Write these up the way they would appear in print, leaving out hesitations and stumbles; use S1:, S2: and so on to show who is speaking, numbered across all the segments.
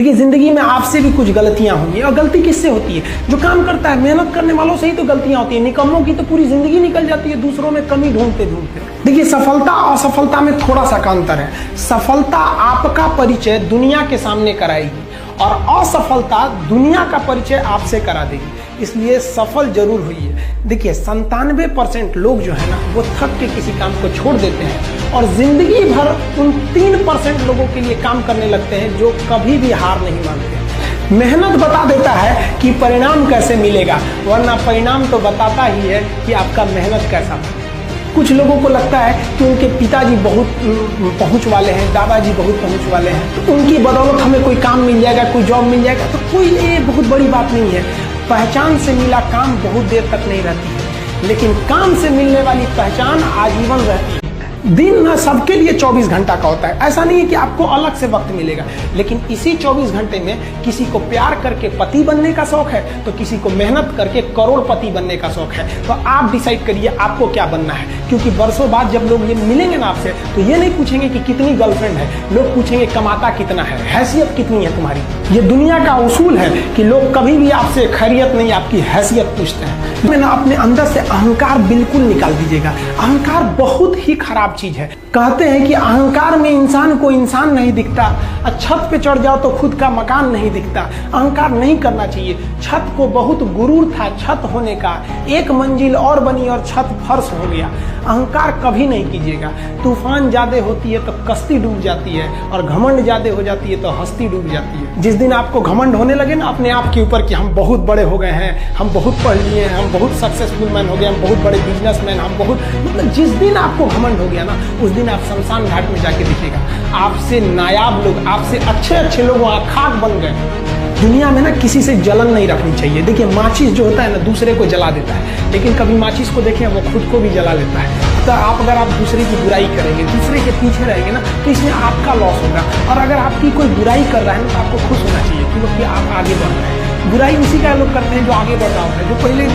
S1: देखिए, जिंदगी में आपसे भी कुछ गलतियां होंगी। और गलती किससे होती है? जो काम करता है, मेहनत करने वालों से ही तो गलतियां होती है। निकम्मों की तो पूरी जिंदगी निकल जाती है दूसरों में कमी ढूंढते ढूंढते। देखिए, सफलता और असफलता में थोड़ा सा का अंतर है। सफलता आपका परिचय दुनिया के सामने कराएगी और असफलता दुनिया का परिचय आपसे करा देगी। इसलिए सफल जरूर हुई है। देखिए, 97% लोग जो है ना, वो थक के किसी काम को छोड़ देते हैं और जिंदगी भर उन 3% लोगों के लिए काम करने लगते हैं जो कभी भी हार नहीं मानते। मेहनत बता देता है कि परिणाम कैसे मिलेगा, वरना परिणाम तो बताता ही है कि आपका मेहनत कैसा था। कुछ लोगों को लगता है कि उनके पिताजी बहुत पहुंच वाले हैं, दादाजी बहुत पहुंच वाले हैं, तो उनकी बदौलत हमें कोई काम मिल जाएगा, कोई जॉब मिल जाएगा। तो कोई ये बहुत बड़ी बात नहीं है। पहचान से मिला काम बहुत देर तक नहीं रहती है, लेकिन काम से मिलने वाली पहचान आजीवन रहती है। दिन ना सबके लिए 24 घंटा का होता है। ऐसा नहीं है कि आपको अलग से वक्त मिलेगा, लेकिन इसी 24 घंटे में किसी को प्यार करके पति बनने का शौक है, तो किसी को मेहनत करके करोड़पति बनने का शौक है। तो आप डिसाइड करिए आपको क्या बनना है, क्योंकि बरसों बाद जब लोग ये मिलेंगे ना आपसे, तो ये नहीं पूछेंगे कि कितनी गर्लफ्रेंड है, लोग पूछेंगे कमाता कितना है, हैसियत कितनी है तुम्हारी। ये दुनिया का उसूल है कि लोग कभी भी आपसे खैरियत नहीं, आपकी हैसियत पूछते हैं। ना अपने अंदर से अहंकार बिल्कुल निकाल दीजिएगा। अहंकार बहुत ही खराब चीज है। कहते हैं कि अहंकार में इंसान को इंसान नहीं दिखता, छत पे चढ़ जाओ तो खुद का मकान नहीं दिखता। अहंकार नहीं करना चाहिए। छत को बहुत गुरूर था छत होने का, एक मंजिल और बनी और छत फर्श हो गया। अहंकार कभी नहीं कीजिएगा। तूफान ज्यादा होती है तो कश्ती डूब जाती है, और घमंड ज्यादा हो जाती है तो हस्ती डूब जाती है। जिस दिन आपको घमंड होने लगे ना अपने आप के ऊपर कि हम बहुत बड़े हो गए हैं, हम बहुत पढ़ लिए हैं, हम बहुत सक्सेसफुल मैन हो गए, हम बहुत बड़े बिजनेसमैन, हम बहुत, मतलब जिस दिन आपको घमंड हो गया ना, उस दिन आप शमशान घाट में जाके दिखेगा आपसे नायाब लोग, आपसे अच्छे अच्छे लोग वहाँ खाक बन गए। दुनिया में ना किसी से जलन नहीं रखनी चाहिए। देखिए, माचिस जो होता है ना, दूसरे को जला देता है, लेकिन कभी माचिस को देखें वो खुद को भी जला लेता है। तो अगर आप दूसरे की बुराई करेंगे, दूसरे के पीछे रहेंगे ना, तो इसमें आपका लॉस होगा। और अगर आपकी कोई बुराई कर रहा है ना, तो आपको खुश होना चाहिए क्योंकि आप आगे बढ़ रहे हैं। बुराई उसी का लोग करते हैं जो आगे बढ़ रहा होता है। जो पहले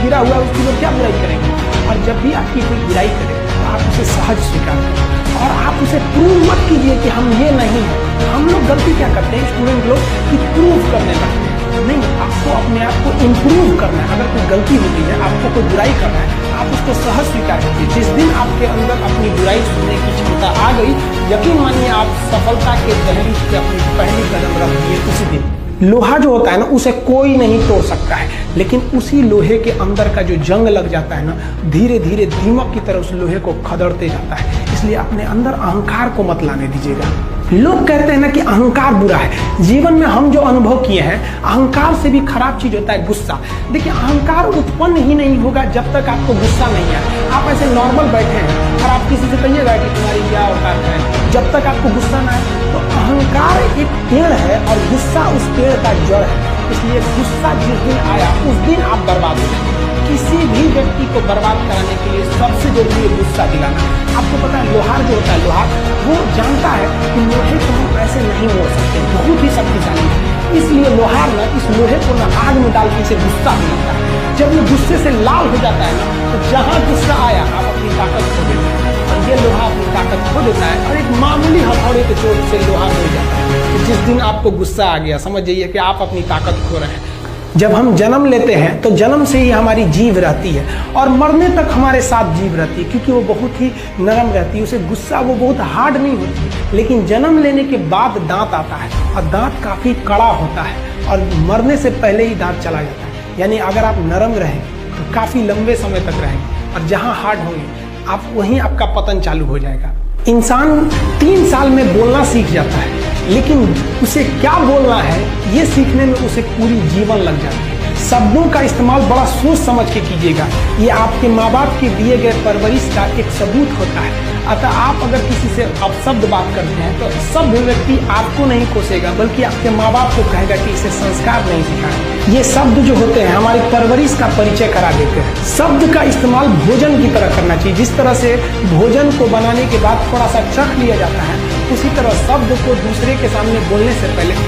S1: गिरा हुआ है उसकी लोग क्या बुराई करेंगे। और जब भी आपकी कोई बुराई करे तो आप उसे सहज स्वीकार करें और आप उसे प्रूव मत कीजिए कि हम ये नहीं है। हम लोग गलती क्या करते हैं स्टूडेंट लोग, कि प्रूव करने लगते हैं। नहीं, आपको अपने आप को इम्प्रूव करना है। अगर कोई गलती होती है, आपको कोई बुराई करना है, आप उसको सहज स्वीकार कीजिए। जिस दिन आपके अंदर अपनी बुराई सुनने की क्षमता आ गई, यकीन मानिए आप सफलता के दहलीज पे अपनी पहली कदम रख दिए उसी दिन। लोहा जो होता है ना, उसे कोई नहीं तोड़ सकता है, लेकिन उसी लोहे के अंदर का जो जंग लग जाता है ना, धीरे धीरे दीमक की तरह उस लोहे को खदड़ते जाता है। इसलिए अपने अंदर अहंकार को मत लाने दीजिएगा। लोग कहते हैं ना कि अहंकार बुरा है। जीवन में हम जो अनुभव किए हैं, अहंकार से भी खराब चीज होता है गुस्सा। देखिए, अहंकार उत्पन्न ही नहीं होगा जब तक आपको गुस्सा नहीं आए। आप ऐसे नॉर्मल बैठे हैं और आप किसी से कहिएगा कि तुम्हारी क्या औकात है, जब तक आपको गुस्सा ना आए। तो अहंकार एक पेड़ है और गुस्सा उस पेड़ का जड़ है। इसलिए गुस्सा जिस दिन आया उस दिन आप बर्बाद हो जाएंगे। किसी भी व्यक्ति को बर्बाद कराने के लिए सबसे जरूरी है गुस्सा दिलाना। आपको पता है, लोहार जो होता है, लोहार वो जानता है कि लोहे को हम ऐसे नहीं मोड़ सकते, बहुत ही शक्तिशाली है। इसलिए लोहार ना इस लोहे को ना आग में डाल के इसे गुस्सा मिलता है। जब ये गुस्से से लाल हो जाता है ना, तो जहां गुस्सा आया आप अपनी ताकत खो देते हैं। और ये लोहा अपनी ताकत खो देता है और एक मामूली हथौड़े के चोट से लोहा हो जाता है। तो जिस दिन आपको गुस्सा आ गया, समझ जाइए कि आप अपनी ताकत खो रहे हैं। जब हम जन्म लेते हैं तो जन्म से ही हमारी जीभ रहती है और मरने तक हमारे साथ जीभ रहती है, क्योंकि वो बहुत ही नरम रहती है। उसे गुस्सा वो बहुत हार्ड नहीं होती। लेकिन जन्म लेने के बाद दांत आता है और दांत काफी कड़ा होता है और मरने से पहले ही दांत चला जाता है। यानी अगर आप नरम रहेंगे तो काफी लंबे समय तक रहेंगे, और जहां हार्ड होंगे आप वहीं आपका पतन चालू हो जाएगा। इंसान 3 साल में बोलना सीख जाता है, लेकिन उसे क्या बोलना है ये सीखने में उसे पूरी जीवन लग जाती है। शब्दों का इस्तेमाल बड़ा सोच समझ के कीजिएगा। ये आपके माँ बाप के दिए गए परवरिश का एक सबूत होता है। अतः आप अगर किसी से अपशब्द बात करते हैं तो सभ्य व्यक्ति आपको नहीं कोसेगा, बल्कि आपके माँ बाप को कहेगा कि इसे संस्कार नहीं सिखाए। ये शब्द जो होते हैं हमारी परवरिश का परिचय करा देते हैं। शब्द का इस्तेमाल भोजन की तरह करना चाहिए। जिस तरह से भोजन को बनाने के बाद थोड़ा सा चख लिया जाता है, उसी तरह शब्द को दूसरे के सामने बोलने से पहले